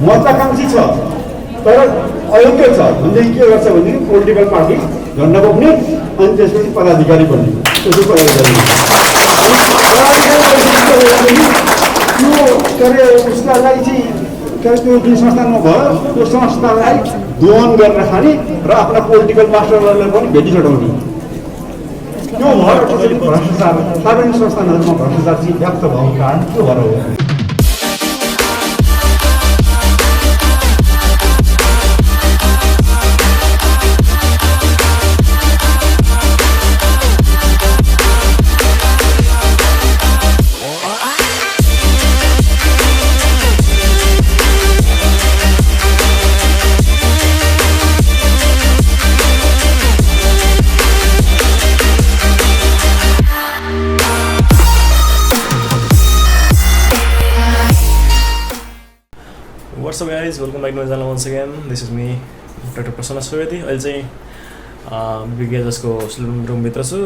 महत्वाकांक्षी छ तर अयोग्य छ भनेदेखि के गर्छ भनेदेखि पोलिटिकल पार्टी झन्डा बोक्ने अनि त्यसपछि पदाधिकारी बन्ने त्यसो पदाधिकारी त्यो के अरे उसलाई चाहिँ त्यो जुन संस्थानमा भयो त्यो संस्थालाई दोहन गरेर खाने र आफ्ना पोलिटिकल मास्टरहरूलाई पनि भेटी चढाउने त्यो भएर त्यसरी भ्रष्टाचार सार्वजनिक संस्थानहरूमा भ्रष्टाचार चाहिँ व्याप्त भएको कारण त्यो भएर हो। What's up guys, welcome back to my channel once again. This is me, Dr. Prasanna Suwedi. अहिले चाहिँ बिबिग्याजको स्लुम रुमभित्र छु।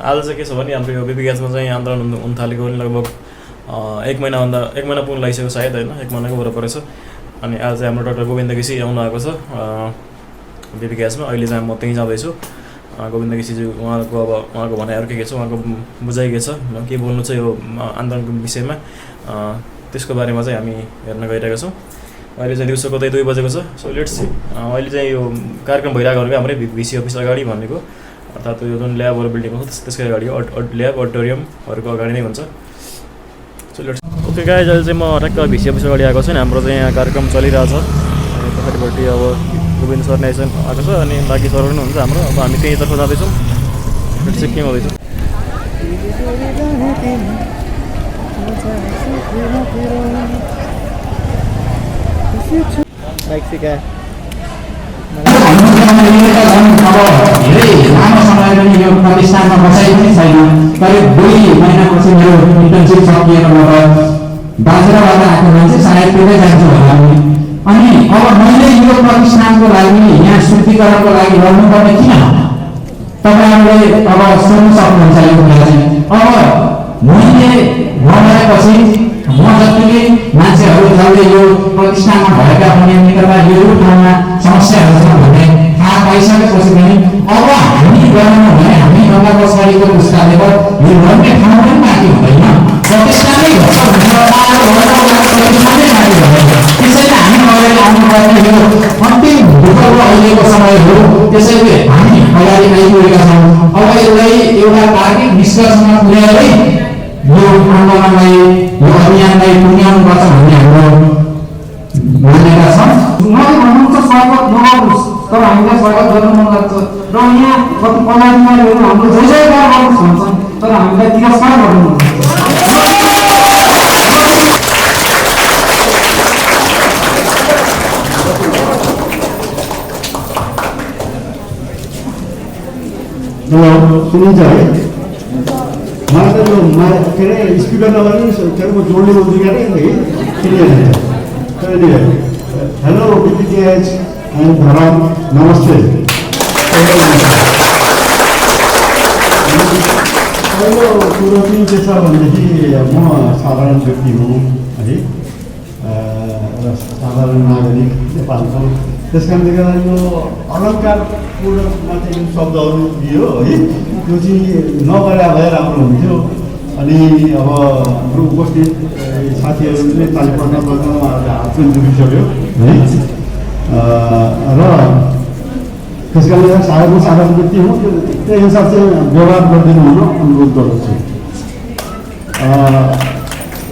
आज चाहिँ के छ भने हाम्रो यो बिबिग्याजमा चाहिँ आन्दोलन हुन थालेको लगभग एक महिना पुग्न लागिसक्यो सायद होइन, एक महिनाको वरपर छ। अनि आज चाहिँ हाम्रो डाक्टर गोविन्द केसी आउनु आएको छ बिबिग्याजमा। अहिले चाहिँ म त्यहीँ जाँदैछु। गोविन्द केसीज्यू उहाँको भनाइहरू के छ, उहाँको बुझाइ के छ, के बोल्नु छ यो आन्दोलनको विषयमा, त्यसको बारेमा चाहिँ हामी हेर्न गइरहेका छौँ। अहिले चाहिँ दिउँसो कतै 2 बजेको छ। So let's see. अहिले चाहिँ यो कार्यक्रम भइरहेको भनेको हाम्रै भिसी अफिस अगाडि भनेको, अर्थात् यो जुन ल्याबहरू बिल्डिङ छ त्यसकै अगाडि ल्याब अडिटोरियमहरूको अगाडि नै हुन्छ। सो लेट्स ओके गाइज, अहिले चाहिँ म ठ्याक्क भिसी अफिस अगाडि आएको छु नि। हाम्रो चाहिँ यहाँ कार्यक्रम चलिरहेछ। अनि पछाडिपट्टि अब गोविन्द सर नै आएको छ अनि बाँकी सरहरू पनि हुन्छ हाम्रो। अब हामी त्यहीँतर्फ जाँदैछौँ। लेट्स सी के हुँदैछ। धेरै लामो समय पनि यो प्रतिष्ठानमा बसाइ पनि छैन। करिब 2 महिनापछि मेरो इन्टर्नसिप सकिएकोबाट बाहिरबाट आएको मान्छे सायद पुरै जान्छु होला अनि अब मैले यो प्रतिष्ठानको लागि यहाँ शुद्धिकरणको लागि गर्नुपर्ने किन? तपाईँहरूले अब सोच्नु सक्नुहुन्छ यो कुरा चाहिँ। अब मैले नभएपछि म जतिकै मान्छेहरू जसले यो प्रतिष्ठानमा भएका अनियमितता यो ठाउँमा समस्याहरू छन् भन्ने थाहा पाइसकेपछि पनि अब हामी गर्नु भने हामी ढङ्गा पछाडिको पुस्ताले यो गर्ने ठाउँ पनि बाँकी हुँदैन। प्रतिष्ठानै त्यसैले हामी अगाडि आउनुपर्ने यो अन्तिम भूकम्प अहिलेको समय हो। त्यसैले हामी अगाडि आइपुगेका छौँ। अब यसलाई एउटा तार्किक निष्कर्षमा पुर्याएरै यो आन्दोलनलाई यो अभियानलाई पुर्याउनुपर्छ भन्ने हाम्रो मान्यता छ। उहाँले भन्नुहुन्छ स्वागत नगर्नुहोस्, तर हामीलाई स्वागत गर्न मन लाग्छ र यहाँ कति पदाधिकारीहरू हाम्रो जय जयकार गर्नुहोस् भन्छन् तर हामीलाई तिरस्कार गर्नुहुन्छ। हेलो, सुनिन्छ है? मलाई त यो के अरे स्पिकर नगर्ने के अरे म जोड्ने बोल्छु क्या है क्लियर है। हेलो बिबिग्याज एन्ड धरम, नमस्ते। पहिलो कुरो चाहिँ के छ भनेदेखि म साधारण व्यक्ति हुँ है, साधारण नागरिक नेपालको। त्यस कारणले गर्दा यो अलङ्कारपूर्णमा चाहिँ जुन शब्दहरू दियो है त्यो चाहिँ नगरे भए राम्रो हुन्थ्यो। अनि अब हाम्रो उपस्थित साथीहरूले तालिपत्र गर्न उहाँहरूले हात पनि दुखिसक्यो है र त्यस कारणले गर्दा साधारण व्यक्ति हो त्यही हिसाब चाहिँ व्यवहार गरिदिनु हुन अनुरोध गर्दछु।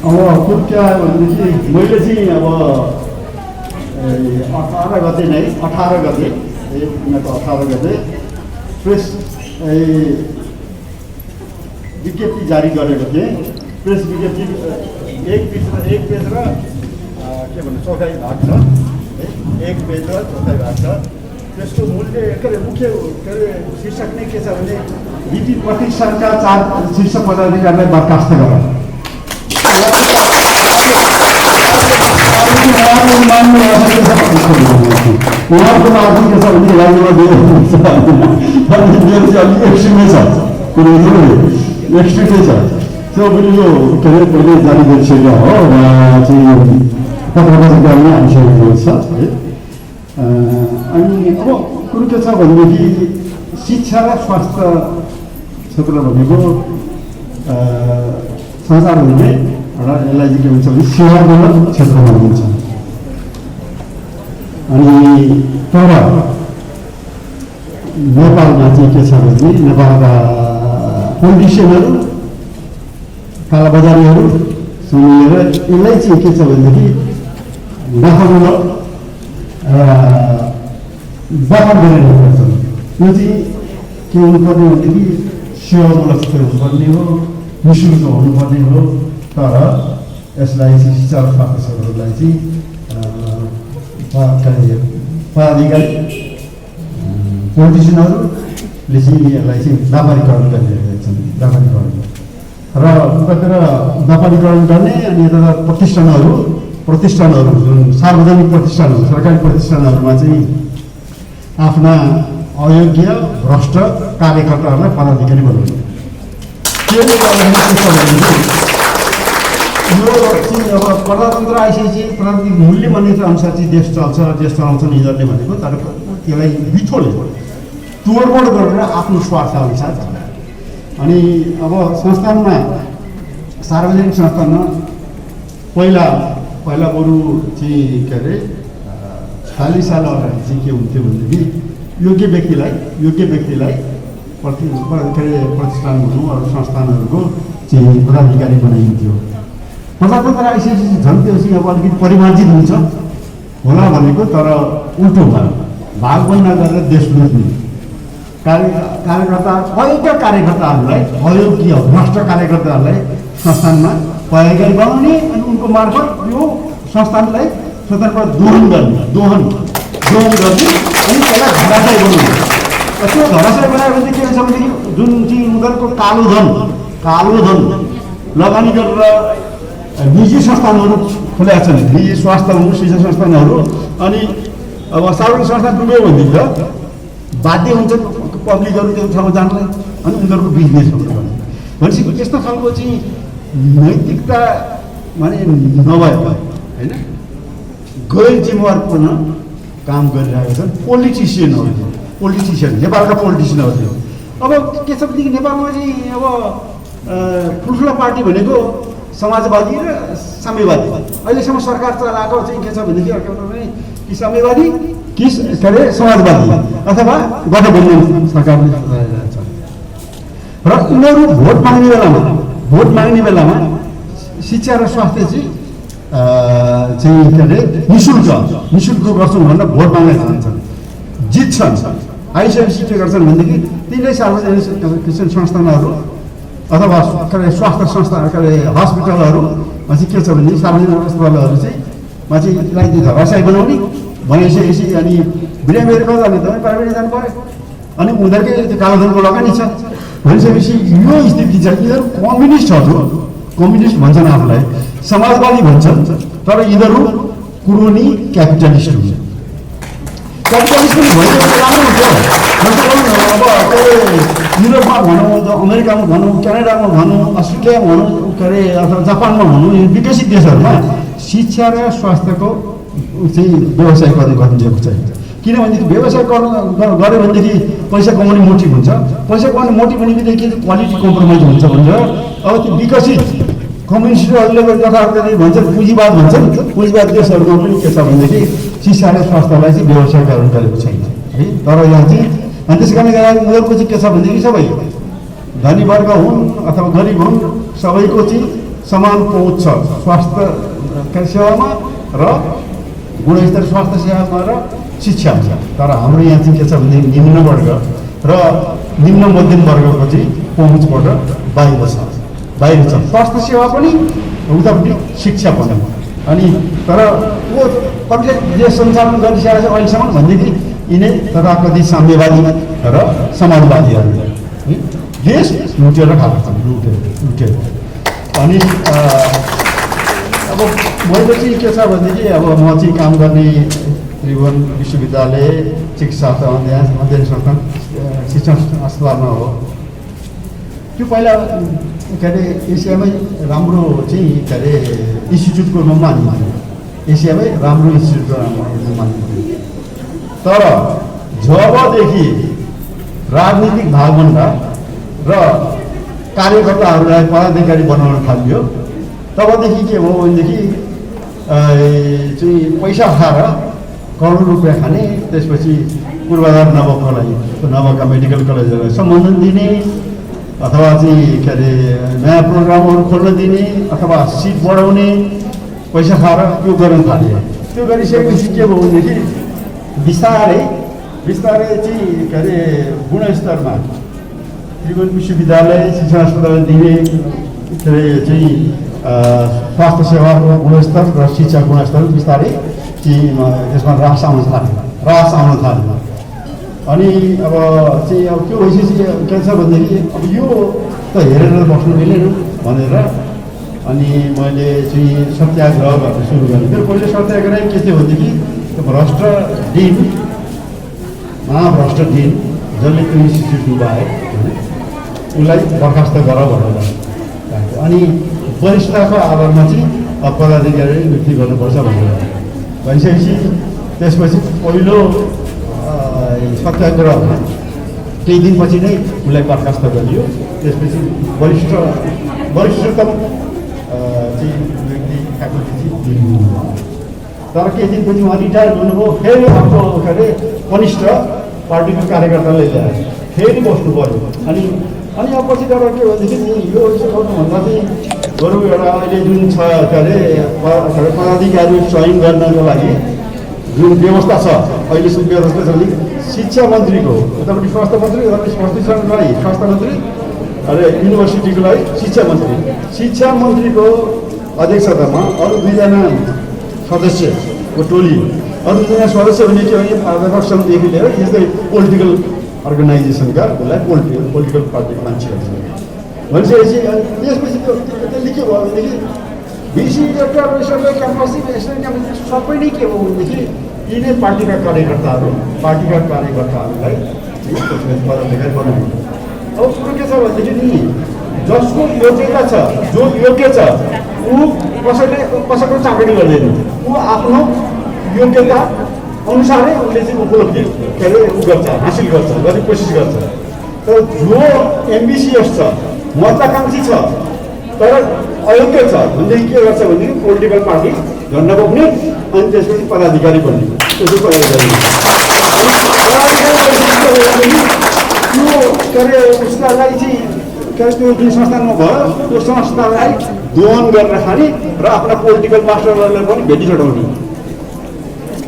अब कुर्ता भनेदेखि मैले चाहिँ अब 18 गते नै 18 गते प्रेस विज्ञप्ति जारी गरेको थिएँ। प्रेस विज्ञप्ति एक पेज र के भन्नु चौथाइ भाग छ है, 1 पेज र चौथाइ भाग छ। त्यसको मूल्य के अरे मुख्य के अरे शीर्षक नै के छ भने विधि प्रतिष्ठानका 4 शीर्ष पदाधिकारीलाई बर्खास्त गर। उहाँको माथि के छ भने राज्यमा मेरो एक्सट्रिमै छ कुरो एक्सट्रिमै छ। त्यो पनि यो के अरे पहिले जारी गरिसकेको हो र चाहिँ पत्रकारितामा आइसकेको छ। के छ भनेदेखि शिक्षा र स्वास्थ्य क्षेत्र भनेको संसार हुने र यसलाई चाहिँ के भन्छ भने सेवामूलक क्षेत्र भनिन्छ। अनि तर नेपालमा चाहिँ के छ भने नेपालका पोलिटिसियनहरू कालाबजारीहरू सुनेर यसलाई चाहिँ के छ भनेदेखि नाफामूलक दखल गरिरहेको पर्छ। यो चाहिँ के हुनुपर्ने भनेदेखि सेवामूलक क्षेत्र हुनुपर्ने हो, निःशुल्क हुनुपर्ने हो। तर यसलाई चाहिँ शिक्षा र स्वास्थ्य क्षेत्रलाई चाहिँ पदाधिकारी पोलिटिसियनहरूले चाहिँ यसलाई चाहिँ व्यापारीकरण गरिरहेका छन्। व्यापारीकरण र उतातिर व्यापारीकरण गर्ने अनि यता प्रतिष्ठानहरू जुन सार्वजनिक प्रतिष्ठानहरू सरकारी प्रतिष्ठानहरूमा चाहिँ आफ्ना अयोग्य भ्रष्ट कार्यकर्ताहरूलाई पदाधिकारी बनाउने। त्यसले गर्दाखेरि के छ भनेदेखि यो चाहिँ अब प्रजातन्त्र आइसकेपछि प्रजातान्त्रिक मूल्य मान्यता अनुसार चाहिँ देश चल्छ, देश चलाउँछन् यिनीहरूले भनेको। तर त्यसलाई बिथोले तोडमोड गरेर आफ्नो स्वार्थ अनुसार छ। अनि अब संस्थानमा सार्वजनिक संस्थानमा पहिला बरु चाहिँ के अरे 40 साल अगाडि चाहिँ के हुन्थ्यो भनेदेखि योग्य व्यक्तिलाई प्रतिष्ठान भनौँ अरू संस्थानहरूको चाहिँ पदाधिकारी बनाइन्थ्यो। प्रजातन्त्र आइसकेपछि झन् त्यो चाहिँ अब अलिकति परिमार्जित हुन्छ होला भनेको। तर उल्टो भयो, भागभन्दा गरेर देश लुट्ने कार्यकर्ता अयोग्य कार्यकर्ताहरूलाई अयोग्य भ्रष्ट कार्यकर्ताहरूलाई संस्थानमा पदाधिकारी बनाउने अनि उनको मार्फत यो संस्थानलाई स्वतन्त्र दोहन गर्ने अनि त्यसलाई धराशय बनाउने। त्यो धराशय बनाएपछि के हुन्छ भनेदेखि जुन चाहिँ उनीहरूको कालो धन लगानी गरेर निजी संस्थानहरू खोलेका छन्, निजी स्वास्थ्य शिक्षा संस्थानहरू। अनि अब सार्वजनिक संस्थान डुब्यो भनेदेखि त बाध्य हुन्छ पब्लिकहरू त्यो ठाउँमा जानलाई अनि उनीहरूको बिजनेस भनेपछि त्यस्तो खालको चाहिँ नैतिकता माने नभएर होइन गैर जिम्मेवारपूर्ण काम गरिरहेका छन् पोलिटिसियन नेपालका पोलिटिसियनहरूले। अब के छ भनेदेखि नेपालमा चाहिँ अब ठुल्ठुला पार्टी भनेको समाजवादी र साम्यवादी। अहिलेसम्म सरकार चलाएको चाहिँ के छ भनेदेखि कि साम्यवादी कि के अरे समाजवादी अथवा गठबन्धन सरकारले चलाइरहेको छ। र उनीहरू भोट माग्ने बेलामा शिक्षा र स्वास्थ्य चाहिँ के अरे निःशुल्क गर्छौँ भनेर भोट माग्न चाहन्छन्, जित्छन्। आइसकेपछि के गर्छन् भनेदेखि तिनै सार्वजनिक संस्थानहरू अथवा स्वास्थ्य संस्था हस्पिटलहरूमा चाहिँ के छ भने सार्वजनिक अस्पतालहरू चाहिँ मान्छेलाई धराशय बनाउने भइसकेपछि अनि बिरामीहरू कहाँ जाने त प्राइभेट जानु पऱ्यो। अनि उनीहरूकै त्यो कालोधनको लगानी छ भनिसकेपछि यो स्थिति छ। यिनीहरू कम्युनिस्ट भन्छन्, आफूलाई समाजवादी भन्छन्, तर यिनीहरू क्रोनी क्यापिटलिस्ट हुन्छ। क्यापिटलिस्ट पनि भइसकेको राम्रो हुन्छ। अब युरोपमा भनौँ, अमेरिकामा भनौँ, क्यानाडामा भनौँ, अस्ट्रेलियामा भनौँ, के अरे अथवा जापानमा भनौँ, विकसित देशहरूमा शिक्षा र स्वास्थ्यको चाहिँ व्यवसाय गरिदिएको छैन। किनभनेदेखि व्यवसाय गऱ्यो भनेदेखि पैसा कमाउने मोटिभ हुन्छ। पैसा कमाउने मोटिभ भने बित्तिकै क्वालिटी कम्प्रोमाइज हुन्छ भनेर अब त्यो विकसित कम्युनिस्टहरूले यथार्थले भन्छन्, पुँजीवाद भन्छन्। पुँजीवाद देशहरूमा पनि के छ भनेदेखि शिक्षा र स्वास्थ्यलाई चाहिँ व्यवसायीकरण गरेको छैन है। तर यहाँ चाहिँ अनि त्यस कारणले गर्दा उनीहरूको चाहिँ के छ भनेदेखि सबै धनी वर्ग हुन् अथवा गरिब हुन् सबैको चाहिँ समान पहुँच छ स्वास्थ्य सेवामा र गुणस्तर स्वास्थ्य सेवामा र शिक्षामा छ। तर हाम्रो यहाँ चाहिँ के छ भनेदेखि निम्न वर्ग र निम्न मध्यम वर्गको चाहिँ पहुँचबाट बाहिर छ। स्वास्थ्य सेवा पनि उतापट्टि शिक्षा पनि। अनि तर वो कतिले देश सञ्चालन गरिसकेको छ अहिलेसम्म भनेदेखि यिनै तथाकथित साम्यवादी र समाजवादीहरू देश लुटेर खाएको छन्, लुटेर। अनि अब मैले चाहिँ के छ भनेदेखि अब म चाहिँ काम गर्ने त्रिभुवन विश्वविद्यालय चिकित्सा अध्ययन संस्थान शिक्षण अस्पतालमा हो। त्यो पहिला के अरे एसियामै राम्रो चाहिँ के अरे इन्स्टिच्युटको रूपमा मानिन्थ्यो। एसियामै राम्रो इन्स्टिच्युटको रूपमा मानिन्थ्यो। तर जबदेखि राजनीतिक भागवण्ड र कार्यकर्ताहरूलाई पदाधिकारी बनाउन थालियो तबदेखि के भयो भनेदेखि चाहिँ पैसा खाएर करोड रुपियाँ खाने, त्यसपछि पूर्वाधार नभएका मेडिकल कलेजहरूलाई सम्बोधन दिने अथवा चाहिँ के अरे नयाँ प्रोग्रामहरू खोल्न दिने अथवा सिट बढाउने पैसा खाएर त्यो गर्न थाल्यो। त्यो गरिसकेपछि के भयो भनेदेखि बिस्तारै चाहिँ के अरे गुणस्तरमा त्रिभुवन विश्वविद्यालय शिक्षा अस्पताल दिने के अरे चाहिँ स्वास्थ्य सेवाको गुणस्तर र शिक्षा गुणस्तर बिस्तारै त्यसमा ह्रास आउन थाल्यो। अनि अब चाहिँ अब त्यो भइसकेपछि के छ भनेदेखि अब यो त हेरेर बस्नु मिलेन भनेर अनि मैले चाहिँ सत्याग्रह गर्न सुरु गरेँ। मेरो पहिलो सत्याग्रह के थियो भनेदेखि त्यो भ्रष्ट डिन, महाभ्रष्ट डिन जसले त्यो इन्स्टिट्युट डुबायो उसलाई बर्खास्त गर भनेर अनि वरिष्ठताको आधारमा चाहिँ पदाधिकारी नियुक्ति गर्नुपर्छ भनेर भनिसकेपछि त्यसपछि पहिलो सत्याग्रहमा केही दिनपछि नै उसलाई बर्खास्त गरियो। त्यसपछि वरिष्ठतम चाहिँ व्यक्ति फ्याकल्टी चाहिँ तर केही दिनपछि उहाँ रिटायर हुनुभयो। फेरि अर्को के अरे कनिष्ठ पार्टीको कार्यकर्ताले ल्याएर फेरि बस्नु पऱ्यो। अनि अब पछि गएर के भनेदेखि यो गर्नुभन्दा चाहिँ बरु एउटा अहिले जुन छ के अरे पदाधिकारी चयन गर्नको लागि जुन व्यवस्था छ अहिलेसम्म व्यवस्था छ भने शिक्षा मन्त्रीको उतापट्टि स्वास्थ्य मन्त्री उतापट्टि स्वास्थ्य मन्त्री अरे युनिभर्सिटीको लागि शिक्षा मन्त्रीको अध्यक्षतामा अरू दुईजना सदस्यको टोली, अरू दुईजना सदस्य भने के भने प्राध्यापक सङ्घदेखि लिएर यस्तै पोलिटिकल अर्गनाइजेसनका उसलाई पोलिटिकल पार्टीको मान्छेहरू भनिसकेपछि त्यसपछि त्यसले के भयो भनेदेखि बिसी क्याम्पस सबै नै के भयो भनेदेखि यिनै पार्टीका कार्यकर्ताहरूलाई पदाधिकारी बनाउने। अब कुरो के छ भनेदेखि नि जसको योग्यता छ, जो योग्य छ ऊ कसैको चाकरी गर्दैन, ऊ आफ्नो योग्यता अनुसारै उसले चाहिँ उपलब्धि के अरे ऊ गर्छ, हासिल गर्न कोसिस गर्छ। तर जो एम्बिसियस छ, महत्त्वाकाङ्क्षी छ तर अयोग्य छ भनेदेखि के गर्छ भनेदेखि पोलिटिकल पार्टी झन्ड बोक्ने अनि त्यसपछि पदाधिकारी बन्ने। त्यो के अरे उसलाई चाहिँ के अरे त्यो जुन संस्थानमा भयो त्यो संस्थालाई दोहन गरेर खाने र आफ्ना पोलिटिकल मास्टरहरूलाई पनि भेटी चढाउने।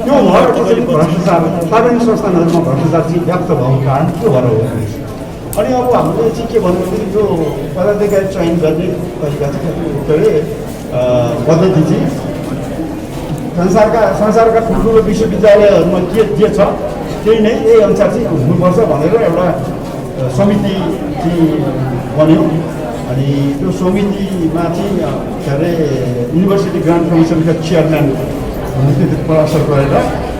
त्यो भएर भ्रष्टाचार सार्वजनिक संस्थानहरूमा भ्रष्टाचार चाहिँ व्याप्त भएको कारण त्यो भएर हो। अनि अब हामीले चाहिँ के भन्नु भने त्यो पदाधिकारी चयन गर्ने तरिका चाहिँ के अरे पद्धति चाहिँ संसारका ठुल्ठुलो विश्वविद्यालयहरूमा के छ त्यही नै यही अनुसार चाहिँ हुनुपर्छ भनेर एउटा समिति चाहिँ बन्यो। अनि त्यो समितिमा चाहिँ के अरे युनिभर्सिटी ग्रान्ट कमिसनका चेयरम्यान हुनुहुन्थ्यो पराशर गरेर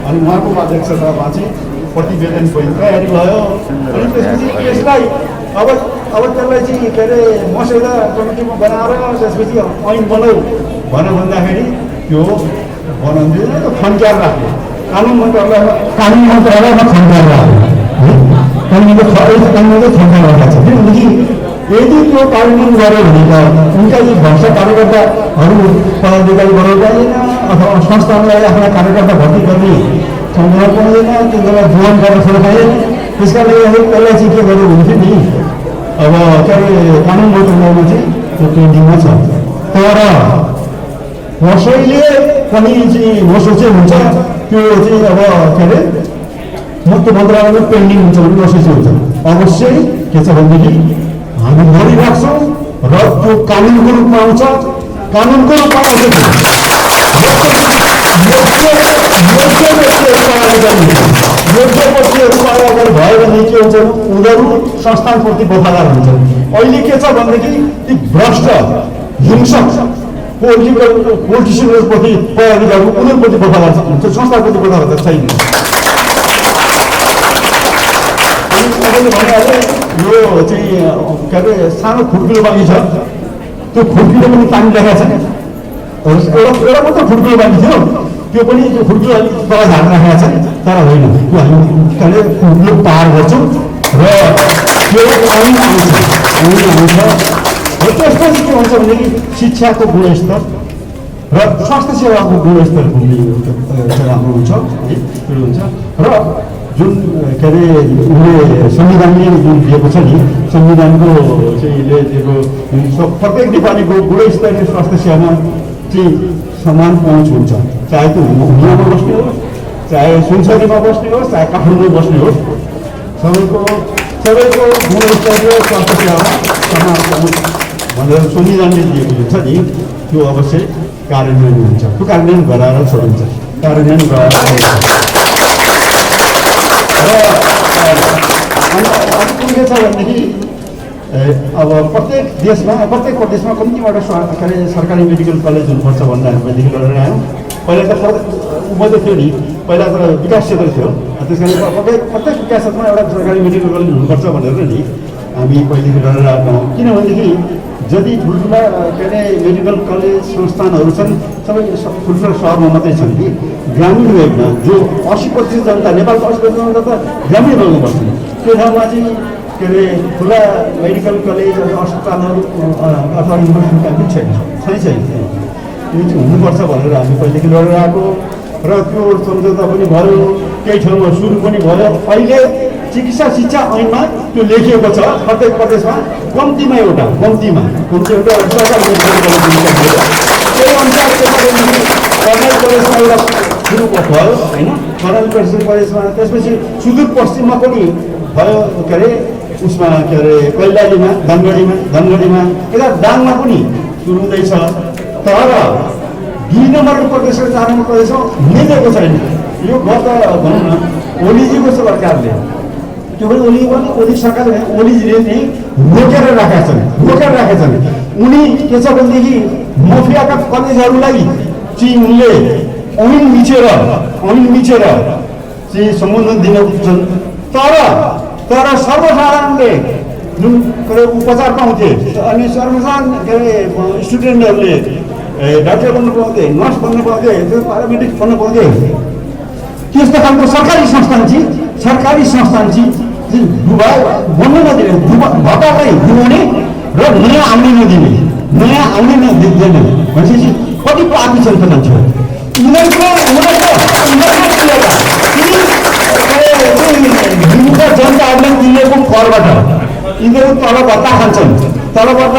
अनि उहाँको अध्यक्षतामा चाहिँ प्रतिवेदन तयारी भयो। अनि त्यसपछि त्यसलाई अब त्यसलाई चाहिँ के अरे मस्यौदा कमिटीमा बनाएर त्यसपछि ऐन बनाऊ भन्दाखेरि त्यो बनाउँदैन, त्यो खन्क्यार राख्यो कानुन मन्त्रालयमा खन्क्यार राख्यो। खन्क्यार राखेको छ किनभनेदेखि यदि त्यो कार्यान्वयन गर्यो भने त उनका यी भ्रष्ट कार्यकर्ताहरू पदाधिकारी बनाउनु पाइँदैन अथवा संस्थानलाई आफ्ना कार्यकर्ता भर्ती गर्ने सम्झाउनु पाइँदैन, त्यसलाई जोन गर्न सक्नु पाइँदैन। त्यस कारणले त्यसलाई चाहिँ के गर्यो भने चाहिँ नि अब के अरे कानुन मन्त्रालयमा चाहिँ त्यो पेन्डिङमा छ। तर कसैले पनि चाहिँ नसोचे हुन्छ त्यो चाहिँ अब के अरे मुक्त मन्त्रालयमा पेन्डिङ हुन्छ भने नसोचे हुन्छ। अवश्य के छ भनेदेखि हामी गरिराख्छौँ र त्यो कानुनको रूपमा आउँछ। कानुनको रूपमा आउँछ योग्य व्यक्तिहरू अगाडि भयो भने के हुन्छ उनीहरू संस्थानप्रति वफादार हुन्छन्। अहिले के छ भनेदेखि ती भ्रष्ट हिंसक पोलिटिसियनहरूप्रति पदाधिकारी उनीहरूप्रति वफादार हुन्छ, संस्थाप्रति वफादार छैन। भनिहाले यो चाहिँ के अरे सानो खुड्किलो बाँकी छ, त्यो खुड्किलो पनि पानी लगाएको छ। एउटा मात्र खुड्किलो बाँकी थियो, त्यो पनि त्यो खुट्टो अलिक तल झार्न राखेका छन् तर होइन त्यो हामी खालि खुट्टो पार गर्छौँ र त्यो ऐन आउँछ र त्यसपछि के हुन्छ भनेदेखि शिक्षाको गुणस्तर र स्वास्थ्य सेवाको गुणस्तर राम्रो हुन्छ है त्यो हुन्छ र जुन के अरे उसले संविधानले जुन दिएको छ नि संविधानको चाहिँ यसले दिएको प्रत्येक नेपालीको गुणस्तरीय स्वास्थ्य सेवामा चाहिँ समान पहुँच हुन्छ चाहे त्यो हुम्लामा बस्ने होस् चाहे सुनसरीमा बस्ने होस् चाहे काठमाडौँमा बस्ने होस् सबैको गुणस्तरीय स्वास्थ्य सेवामा समान पहुँच भनेर संविधानले दिएको हुन्छ नि त्यो अवश्य कार्यान्वयन हुन्छ त्यो कार्यान्वयन गराएर छोडिन्छ कार्यान्वयन गराएर के छ भनेदेखि अब प्रत्येक प्रदेशमा कम्तीबाट के अरे सरकारी मेडिकल कलेज हुनुपर्छ भनेर हामीदेखि गरेर आयौँ पहिला त मात्रै थियो नि पहिला त विकास क्षेत्र थियो त्यस कारण प्रत्येक विकास क्षेत्रमा एउटा सरकारी मेडिकल कलेज हुनुपर्छ भनेर नि हामी पहिलेदेखि गरेर आएका हौँ किनभनेदेखि जति ठुल्ठुला के अरे मेडिकल कलेज संस्थानहरू छन् सबै ठुल्ठुला सहरमा मात्रै छन् कि ग्रामीण भेगमा जो 80% जनता नेपालको 80% जनता त ग्रामीण भेगमा बस्छन् त्यो ठाउँमा चाहिँ के अरे ठुला मेडिकल कलेज अस्पतालहरू अथवा युनिभर्सिटी छैन त्यो चाहिँ हुनुपर्छ भनेर हामी पहिलेदेखि लडेर आएको र त्यो सम्झौता पनि भयो केही ठाउँमा सुरु पनि भयो अहिले चिकित्सा शिक्षा ऐनमा त्यो लेखिएको छ प्रत्येक प्रदेशमा कम्तीमा एउटा सरकारी मेडिकल कलेज त्यही अनुसार कर्नल कलेजमा एउटा सुरु भयो होइन कर्नल कलेजमा त्यसपछि सुदूरपश्चिममा पनि भयो के अरे उसमा के अरे कैलालीमा धनगढीमा यता दाङमा पनि सुरु हुँदैछ तर 2 नम्बरको प्रदेश र 4 नम्बर प्रदेशमा हुनै दिएको छैन यो गत भनौँ न ओलीजीको सरकारले त्यो पनि ओली सरकारले ओलीजीले नै रोकेर राखेका छन् उनी के छ भनेदेखि मफियाका कलेजहरूलाई चाहिँ उनले ऐन मिचेर चाहिँ सम्बन्धन दिन सक्छन् तर सर्वसाधारणले जुन उपचार पाउँथे अनि सर्वसाधारण के अरे स्टुडेन्टहरूले डाक्टर बन्नु पाउँथे नर्स बन्नु पाउँथे त्यो प्यारामेडिक बन्नु पाउँथे त्यस्तो खालको सरकारी संस्थान चाहिँ बन्नु नदिने भर्तालाई डुबाउने र नयाँ आउने नदिने भनेपछि कति पापी छन् त मान्छे जनताहरूलाई दिएको करबाट यिनीहरू तल भत्ता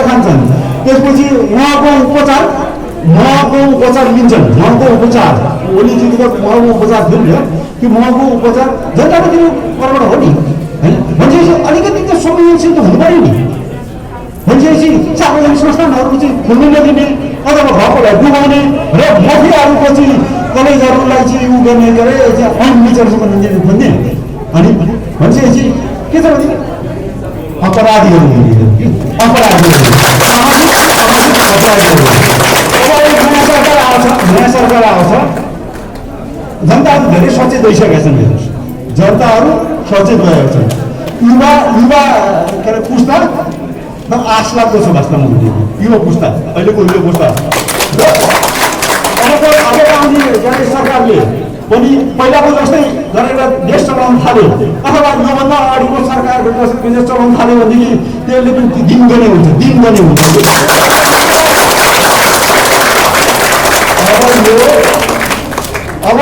खान्छन् त्यसपछि उहाँको उपचार लिन्छन् ओलीजीको महँगो उपचार थियो नि त्यो महँगो उपचार जनताको दिनु करबाट हो नि होइन भनेपछि अलिकति त संवेदनशील त हुनु पऱ्यो नि भनेपछि सार्वजनिक संस्थानहरू चाहिँ खोल्नु नदिने अथवा भएकोलाई डुबाउने र मफियाहरूको चाहिँ कलेजहरूलाई चाहिँ उ गर्ने के अरे ऐन मिचरसम्म भन्ने अनि भनेपछि के छ भने अपराधीहरू नयाँ सरकार आउँछ जनताहरू धेरै सचेत भइसकेका छन् जनताहरू सचेत भएका छन् युवा के अरे पुस्ता एकदम आश लाग्दो छ वास्तवमा युवा पुस्ता अहिलेको युवा पुस्ता र अब आउने सरकारले पनि पहिलाको जस्तै गरेर देश चलाउन थाल्यो अथवा योभन्दा अगाडिको सरकारको जस्तै देश चलाउन थाल्यो भनेदेखि त्यसले पनि दिन गर्ने हुन्छ अब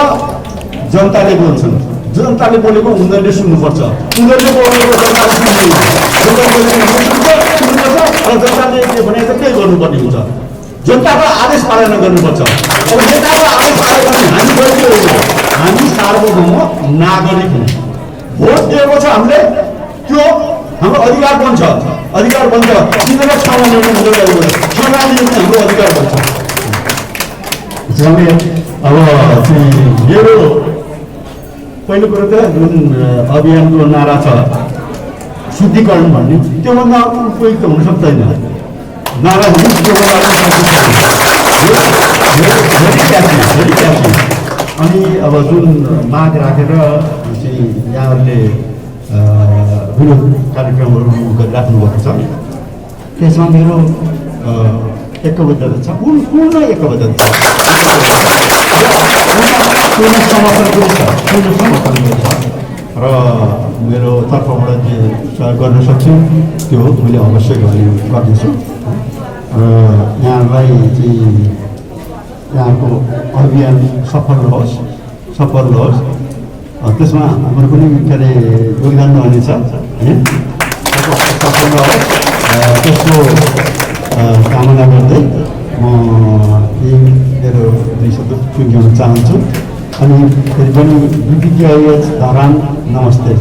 जनताले बोल्छन् जनताले बोलेको उनीहरूले सुन्नुपर्छ उनीहरूले बोलेको जनताले भनेको त्यही गर्नुपर्ने हुन्छ जनताको आदेश पालना गर्नुपर्छ अब नेताको आदेश पालना हामी सार्वभौम नागरिक हौँ भोट दिएको छ हामीले त्यो हाम्रो अधिकार बन्छ तिनीहरूलाई क्षमा ल्याउने हाम्रो अधिकार बन्छ अब चाहिँ मेरो पहिलो कुरो त जुन अभियानको नारा छ शुद्धिकरण भन्ने त्योभन्दा उपयुक्त हुन सक्दैन नारा अनि अब जुन माग राखेर चाहिँ यहाँहरूले विरोध कार्यक्रमहरू गरिराख्नु भएको छ त्यसमा मेरो एकबद्धता छ पूर्ण एकबद्धता छ पूर्ण समर्थन छ र मेरो तर्फबाट जे सहयोग गर्न सक्छु त्यो मैले अवश्य गर्नेछु र यहाँलाई चाहिँ यहाँको अभियान सफल रहोस् त्यसमा हाम्रो पनि के अरे योगदान रहनेछ होइन सफल रहोस् त्यसको कामना गर्दै म यही मेरो 2 शब्द टुङ्ग्याउन चाहन्छु अनि फेरि पनि विज्ञ धरान नमस्ते।